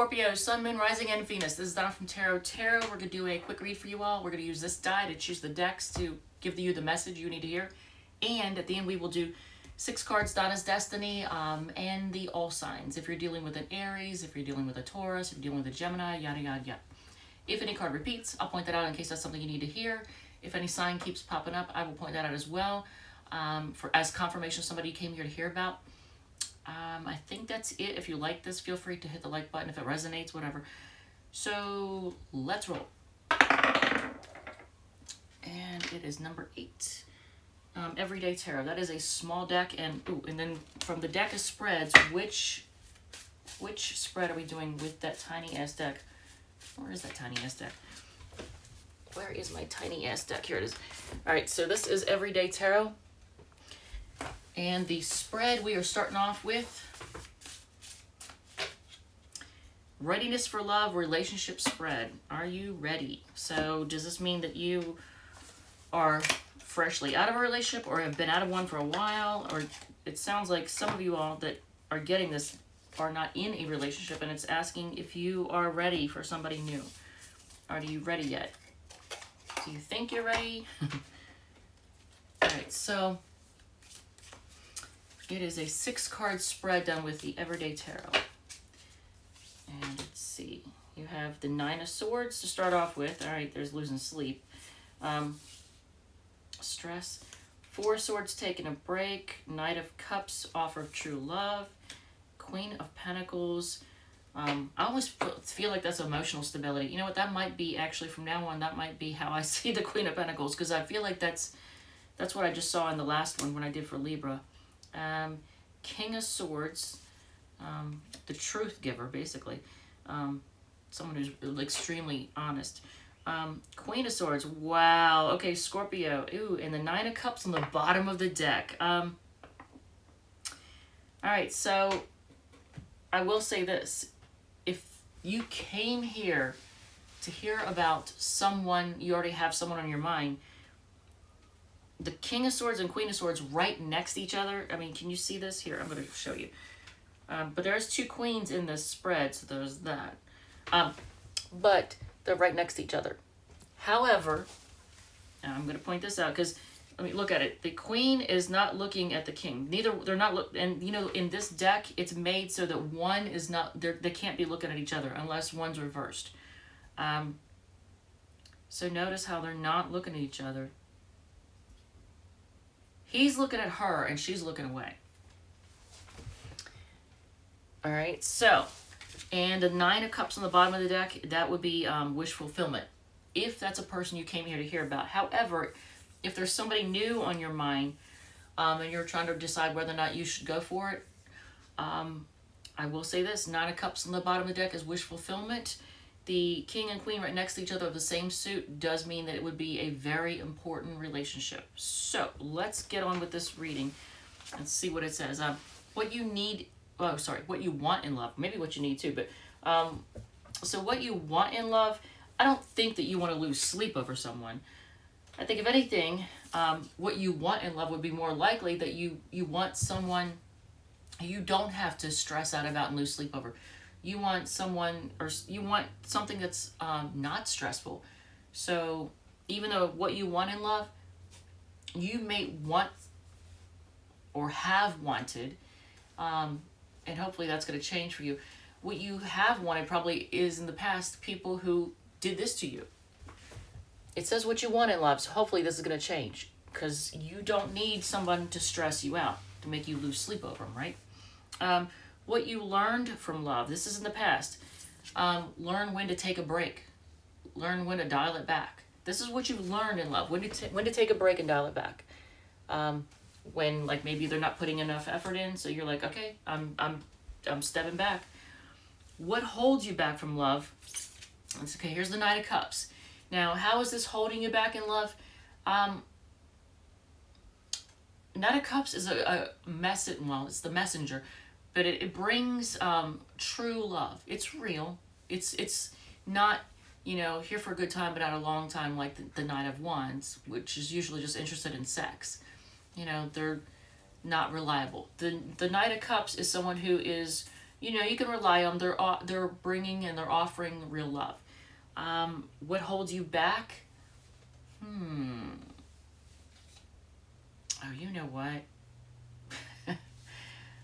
Scorpio, Sun, Moon, Rising, and Venus. This is Donna from Tarot. We're going to do a quick read for you all. We're going to use this die to choose the decks to give you the message you need to hear. And at the end, we will do 6 cards, Donna's Destiny, and the all signs. If you're dealing with an Aries, if you're dealing with a Taurus, if you're dealing with a Gemini, yada, yada, yada. If any card repeats, I'll point that out in case that's something you need to hear. If any sign keeps popping up, I will point that out as well, as confirmation of somebody you came here to hear about. I think that's it. If you like this, feel free to hit the like button if it resonates, whatever. So let's roll. And it is number 8. Everyday Tarot. That is a small deck, and then from the deck of spreads, which spread are we doing with that tiny ass deck? Where is that tiny ass deck? Where is my tiny ass deck? Here it is. All right, so this is Everyday Tarot. And the spread we are starting off with, readiness for love, relationship spread. Are you ready? So does this mean that you are freshly out of a relationship or have been out of one for a while? Or it sounds like some of you all that are getting this are not in a relationship, and it's asking if you are ready for somebody new. Are you ready yet? Do you think you're ready? All right, so it is a 6-card spread done with the Everyday Tarot. And let's see. You have the 9 of Swords to start off with. All right, there's losing sleep. Stress. 4 Swords taking a break. Knight of Cups, offer of true love. Queen of Pentacles. I always feel like that's emotional stability. You know what? That might be actually from now on, that might be how I see the Queen of Pentacles, because I feel like that's what I just saw in the last one when I did for Libra. King of Swords, the truth giver, basically. Someone who's extremely honest. Queen of Swords, wow. Okay, Scorpio. Ooh, and the 9 of Cups on the bottom of the deck. All right, so I will say this. If you came here to hear about someone, you already have someone on your mind, the King of Swords and Queen of Swords right next to each other. I mean, can you see this? Here, I'm going to show you. But there's 2 queens in this spread, so there's that. But they're right next to each other. However, and I'm going to point this out because, I mean, look at it. The queen is not looking at the king. They're not and you know, in this deck, it's made so that one is not, they can't be looking at each other unless one's reversed. So notice how they're not looking at each other. He's looking at her and she's looking away. All right, so, and the 9 of Cups on the bottom of the deck, that would be wish fulfillment, if that's a person you came here to hear about. However, if there's somebody new on your mind and you're trying to decide whether or not you should go for it, I will say this, 9 of Cups on the bottom of the deck is wish fulfillment. The King and Queen right next to each other of the same suit does mean that it would be a very important relationship. So let's get on with this reading and see what it says. What you need, what you want in love, maybe what you need too, but so what you want in love, I don't think that you want to lose sleep over someone. I think if anything, what you want in love would be more likely that you want someone you don't have to stress out about and lose sleep over. You want someone, or you want something that's not stressful. So even though what you want in love, you may want or have wanted, and hopefully that's going to change for you. What you have wanted probably is in the past people who did this to you. It says what you want in love, so hopefully this is going to change, because you don't need someone to stress you out, to make you lose sleep over them, right? What you learned from love, this is in the past. Learn when to take a break. Learn when to dial it back. This is what you learned in love, when to take a break and dial it back. When, like, maybe they're not putting enough effort in, so you're like, okay, I'm stepping back. What holds you back from love? It's okay, here's the 9 of Cups. Now, how is this holding you back in love? 9 of Cups is it's the messenger, but it brings true love. It's real. It's not, you know, here for a good time but not a long time, like the 9 of Wands, which is usually just interested in sex. You know, they're not reliable. The Knight of Cups is someone who is, you know, you can rely on. They're bringing and they're offering real love. What holds you back? Oh, you know what?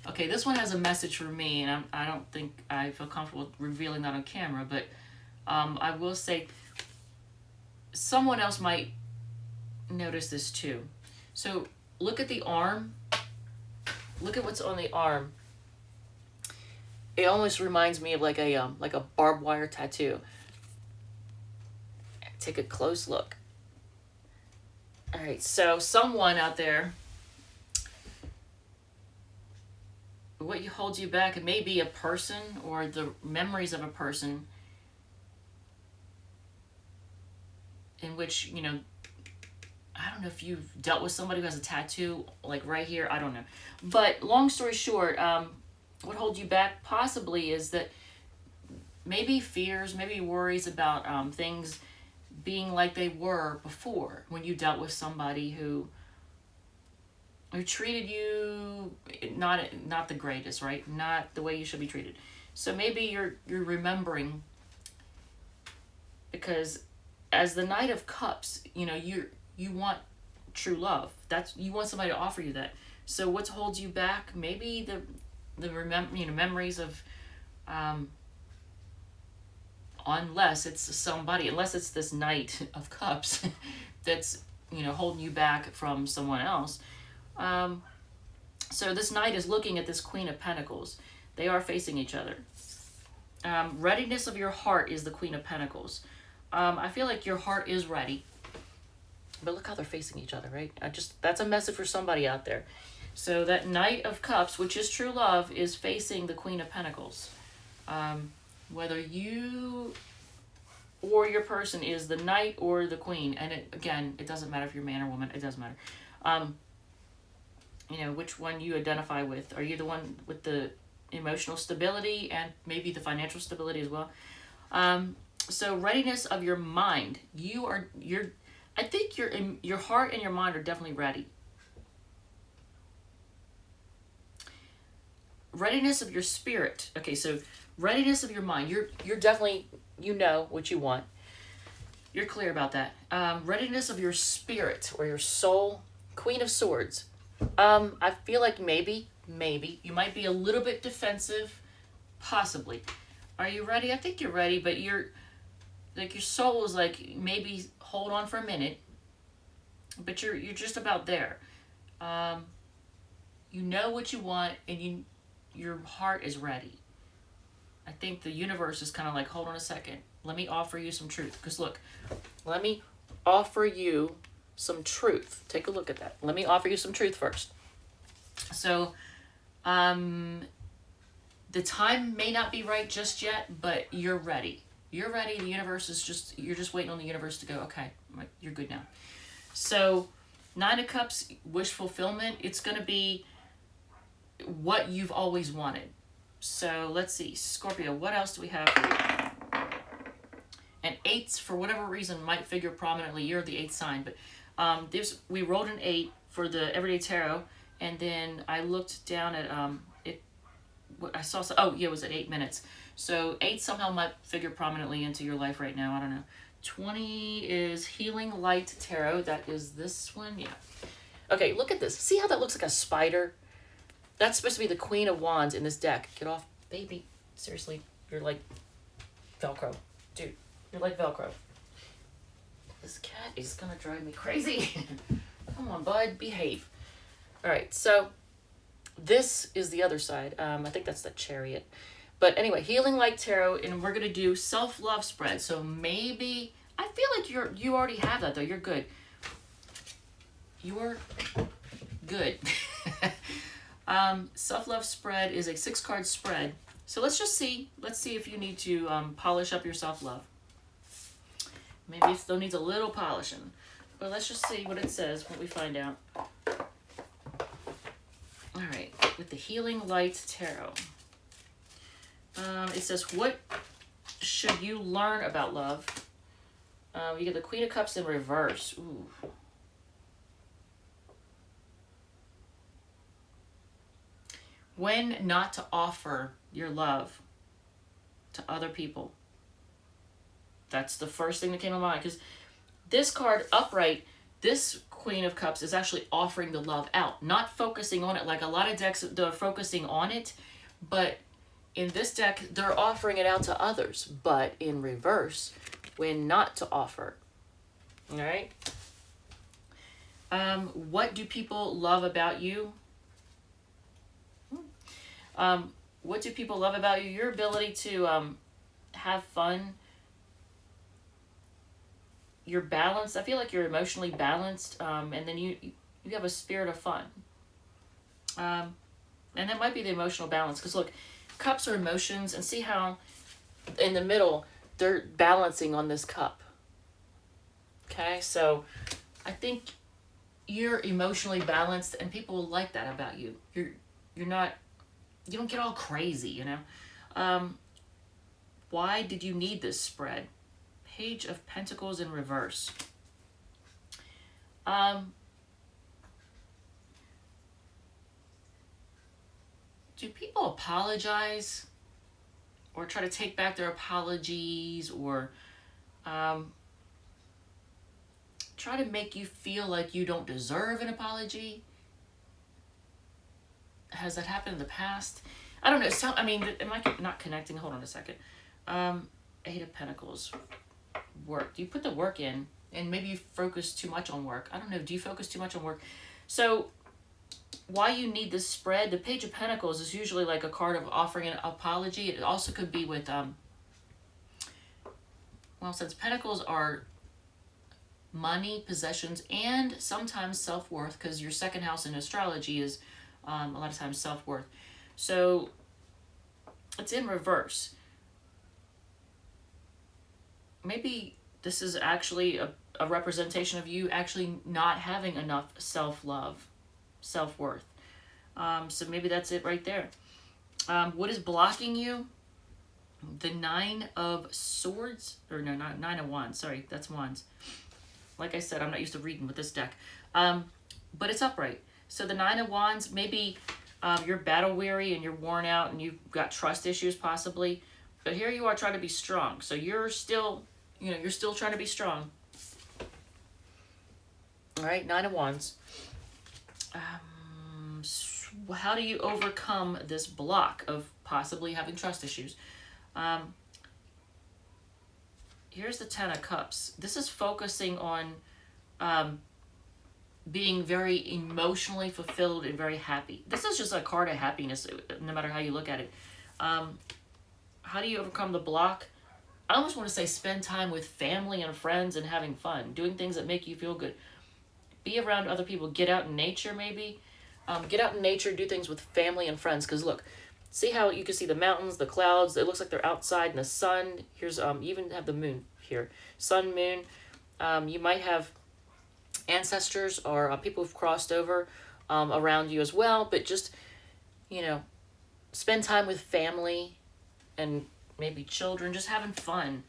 Okay, this one has a message for me, and I don't think I feel comfortable revealing that on camera, but I will say someone else might notice this too. So look at the arm. Look at what's on the arm. It almost reminds me of like a barbed wire tattoo. Take a close look. All right, so someone out there, what holds you back, it may be a person or the memories of a person in which, you know, I don't know if you've dealt with somebody who has a tattoo like right here, I don't know. But long story short, what holds you back possibly is that maybe fears, maybe worries about things being like they were before when you dealt with somebody who treated you not the greatest, right? Not the way you should be treated. So maybe you're remembering, because as the Knight of Cups, you know, you want true love. You want somebody to offer you that. So what holds you back? Maybe the memories of unless it's this Knight of Cups that's, you know, holding you back from someone else. So this Knight is looking at this Queen of Pentacles. They are facing each other. Readiness of your heart is the Queen of Pentacles. I feel like your heart is ready. But look how they're facing each other, right? That's a message for somebody out there. So that Knight of Cups, which is true love, is facing the Queen of Pentacles. Whether you or your person is the Knight or the Queen. And it doesn't matter if you're man or woman. It doesn't matter. You know, which one you identify with. Are you the one with the emotional stability and maybe the financial stability as well? So readiness of your mind. I think your heart and your mind are definitely ready. Readiness of your spirit. Okay, so readiness of your mind. You're definitely, you know what you want. You're clear about that. Readiness of your spirit or your soul. Queen of Swords. I feel like maybe you might be a little bit defensive, possibly. Are you ready? I think you're ready, but your soul is like, maybe hold on for a minute, but you're just about there. You know what you want, and your heart is ready. I think the universe is kind of like, hold on a second. Let me offer you some truth. Because look, let me offer you some truth. Take a look at that. Let me offer you some truth first. So, the time may not be right just yet, but you're ready. You're ready. The universe is you're just waiting on the universe to go, okay, you're good now. So, Nine of Cups, wish fulfillment. It's going to be what you've always wanted. So, let's see. Scorpio, what else do we have for you? And eights, for whatever reason, might figure prominently. You're the eighth sign, but we rolled an 8 for the Everyday Tarot, and then I looked down at it. I saw it was at 8 minutes. So 8 somehow might figure prominently into your life right now. I don't know. 20 is Healing Light Tarot. That is this one. Yeah. Okay, look at this. See how that looks like a spider? That's supposed to be the Queen of Wands in this deck. Get off, baby. Seriously, you're like Velcro. Dude, you're like Velcro. This cat is gonna drive me crazy. Come on, bud, behave. All right, so this is the other side. I think that's the Chariot. But anyway, Healing Light Tarot, and we're gonna do self-love spread. So maybe, I feel like you already have that though. You're good. You're good. Self-love spread is a 6-card spread. So let's just see. Let's see if you need to polish up your self-love. Maybe it still needs a little polishing. But let's just see what it says when we find out. All right, with the Healing Light Tarot. It says, what should you learn about love? You get the Queen of Cups in reverse. Ooh. When not to offer your love to other people. That's the first thing that came to mind, because this card upright, this Queen of Cups is actually offering the love out, not focusing on it. Like a lot of decks, they're focusing on it, but in this deck, they're offering it out to others, but in reverse, when not to offer. All right? What do people love about you? What do people love about you? Your ability to have fun. You're balanced. I feel like you're emotionally balanced, and then you have a spirit of fun. And that might be the emotional balance, because look, cups are emotions, and see how in the middle they're balancing on this cup. Okay, so I think you're emotionally balanced, and people like that about you. You don't get all crazy, you know. Why did you need this spread? Page of Pentacles in reverse. Do people apologize or try to take back their apologies, or try to make you feel like you don't deserve an apology? Has that happened in the past? I don't know. So, I mean, am I not connecting? Hold on a second. 8 of Pentacles. Work. Do you put the work in, and maybe you focus too much on work? I don't know. Do you focus too much on work? So why you need this spread? The Page of Pentacles is usually like a card of offering an apology. It also could be with well, since Pentacles are money, possessions, and sometimes self-worth, because your second house in astrology is a lot of times self-worth. So it's in reverse. Maybe this is actually a representation of you actually not having enough self-love, self-worth. So maybe that's it right there. What is blocking you? The 9 of Swords, or no, not 9 of Wands. Sorry, that's Wands. Like I said, I'm not used to reading with this deck. But it's upright. So the 9 of Wands, maybe you're battle weary and you're worn out and you've got trust issues possibly. But here you are trying to be strong. So you're still, you're still trying to be strong. All right, 9 of Wands. How do you overcome this block of possibly having trust issues? Here's the 10 of Cups. This is focusing on being very emotionally fulfilled and very happy. This is just a card of happiness, no matter how you look at it. How do you overcome the block? I almost want to say spend time with family and friends and having fun, doing things that make you feel good. Be around other people. Get out in nature, maybe. Get out in nature, do things with family and friends. Because look, see how you can see the mountains, the clouds. It looks like they're outside, and the sun. Here's you even have the moon here. Sun, moon. You might have ancestors or people who've crossed over around you as well. But just, spend time with family and maybe children, just having fun.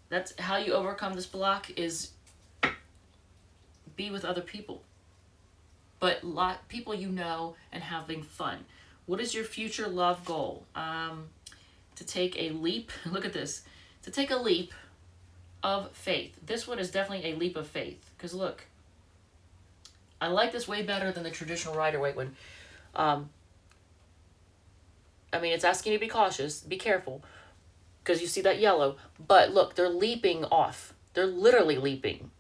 That's how you overcome this block, is be with other people. But people and having fun. What is your future love goal? To take a leap. Look at this. To take a leap of faith. This one is definitely a leap of faith. Because look, I like this way better than the traditional Rider-Waite one. I mean, it's asking you to be cautious, be careful, because you see that yellow. But look, they're leaping off. They're literally leaping.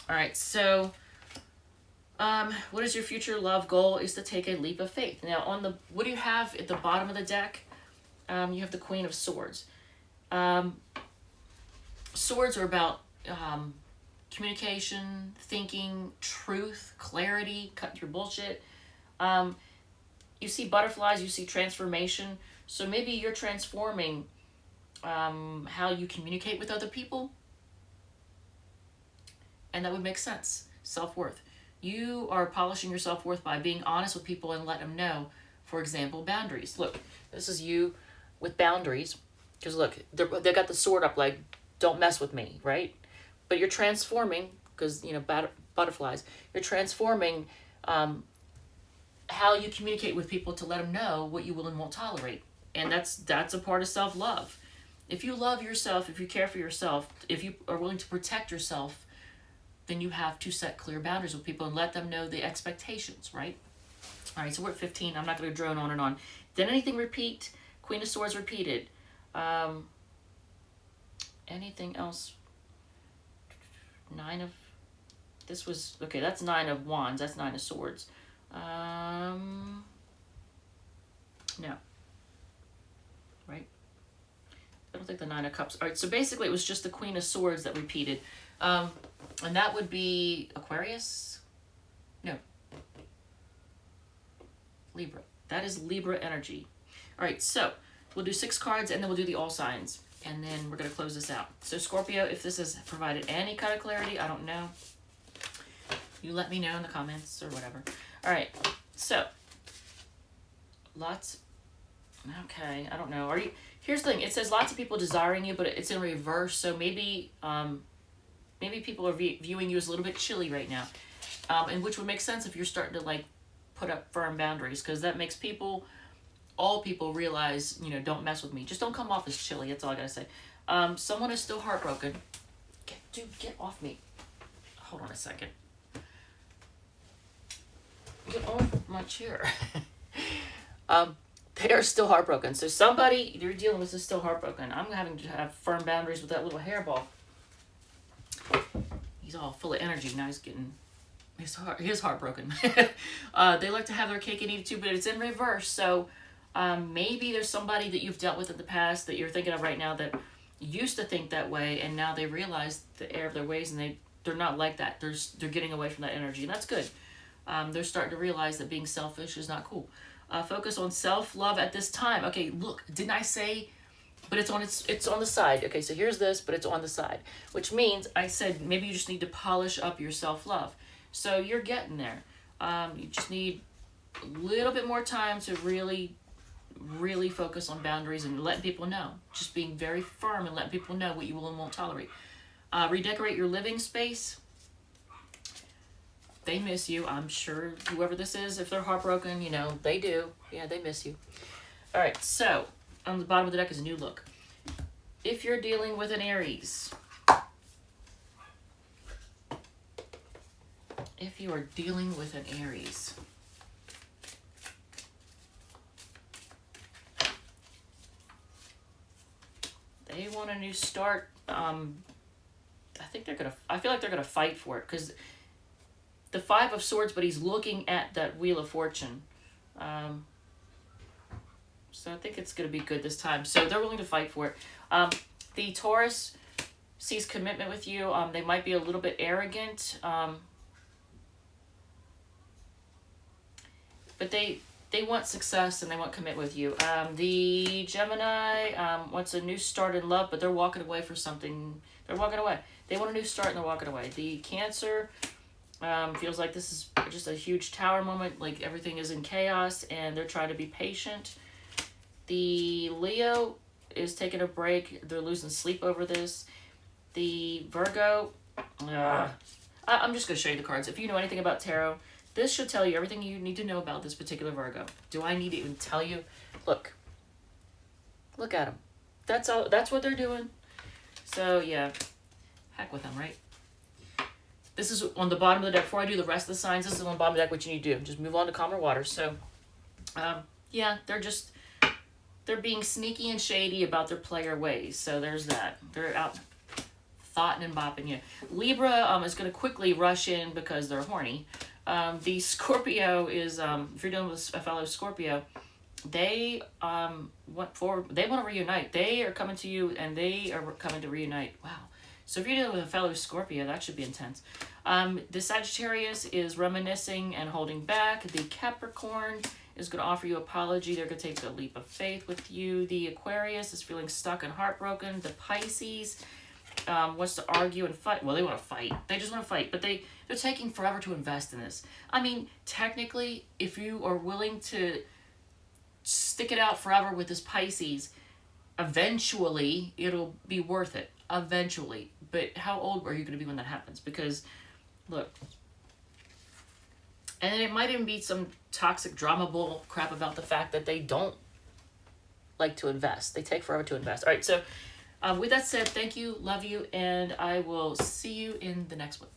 All right, so what is your future love goal? Is to take a leap of faith. Now, what do you have at the bottom of the deck? You have the Queen of Swords. Swords are about communication, thinking, truth, clarity, cut through bullshit. You see butterflies, you see transformation. So maybe you're transforming how you communicate with other people. And that would make sense. Self-worth. You are polishing your self-worth by being honest with people and let them know. For example, boundaries. Look, this is you with boundaries. Because look, they got the sword up like, don't mess with me, right? But you're transforming, because, butterflies. You're transforming how you communicate with people to let them know what you will and won't tolerate. And that's a part of self-love. If you love yourself, if you care for yourself, if you are willing to protect yourself, then you have to set clear boundaries with people and let them know the expectations, right? All right, so we're at 15. I'm not going to drone on and on. Did anything repeat? Queen of Swords repeated. Anything else? This was, okay, that's 9 of Wands. That's 9 of Swords. No. Right? I don't think the 9 of Cups. All right, so basically it was just the Queen of Swords that repeated. And that would be Aquarius? No. Libra. That is Libra energy. All right, so we'll do 6 cards and then we'll do the all signs. And then we're going to close this out. So Scorpio, if this has provided any kind of clarity, I don't know. You let me know in the comments or whatever. All right, so lots. Okay, I don't know. Are you? Here's the thing. It says lots of people desiring you, but it's in reverse. So maybe people are viewing you as a little bit chilly right now, and which would make sense if you're starting to like put up firm boundaries, because that makes all people realize, you know, don't mess with me. Just don't come off as chilly. That's all I gotta say. Someone is still heartbroken. Dude, get off me. Hold on a second. Get off my chair. They are still heartbroken. So somebody you're dealing with is still heartbroken. I'm having to have firm boundaries with that little hairball. He's all full of energy. Now he's getting his heartbroken. They like to have their cake and eat it too, but it's in reverse. So maybe there's somebody that you've dealt with in the past that you're thinking of right now that used to think that way, and now they realize the error of their ways, and they're not like that. They're getting away from that energy, and that's good. They're starting to realize that being selfish is not cool. Focus on self-love at this time. Okay, look, didn't I say? But it's on the side. Okay, so here's this, but it's on the side, which means I said maybe you just need to polish up your self-love. So you're getting there. You just need a little bit more time to really focus on boundaries and letting people know. Just being very firm and letting people know what you will and won't tolerate. Redecorate your living space. They miss you. I'm sure whoever this is, if they're heartbroken, you know, they do. Yeah, they miss you. All right, so on the bottom of the deck is a new look. If you're dealing with an Aries, if you are dealing with an Aries, they want a new start. I feel like they're gonna fight for it, because the 5 of Swords, but he's looking at that Wheel of Fortune. So I think it's going to be good this time. So they're willing to fight for it. The Taurus sees commitment with you. They might be a little bit arrogant. But they want success and they want commitment with you. The Gemini wants a new start in love, but they're walking away for something. They're walking away. They want a new start and they're walking away. The Cancer feels like this is just a huge tower moment, like everything is in chaos and they're trying to be patient. The Leo is taking a break. They're losing sleep over this. The Virgo, I'm just going to show you the cards. If you know anything about tarot, this should tell you everything you need to know about this particular Virgo. Do I need to even tell you? Look at them. That's all. That's what they're doing. So yeah, heck with them, right? This is on the bottom of the deck. Before I do the rest of the signs, this is on the bottom of the deck what you need to do. Just move on to calmer waters. So, yeah, they're being sneaky and shady about their player ways. So there's that. They're out thoughting and bopping you. Libra is going to quickly rush in because they're horny. The Scorpio is, if you're dealing with a fellow Scorpio, they want to reunite. They are coming to you and they are coming to reunite. Wow. So if you're dealing with a fellow Scorpio, that should be intense. The Sagittarius is reminiscing and holding back. The Capricorn is going to offer you apology. They're going to take a leap of faith with you. The Aquarius is feeling stuck and heartbroken. The Pisces wants to argue and fight. Well, they want to fight. They just want to fight, but they're taking forever to invest in this. I mean, technically, if you are willing to stick it out forever with this Pisces, eventually it'll be worth it. Eventually. But how old are you going to be when that happens? Because, look, And then it might even be some toxic drama bull crap about the fact that they don't like to invest. They take forever to invest. All right, so with that said, thank you, love you, and I will see you in the next one.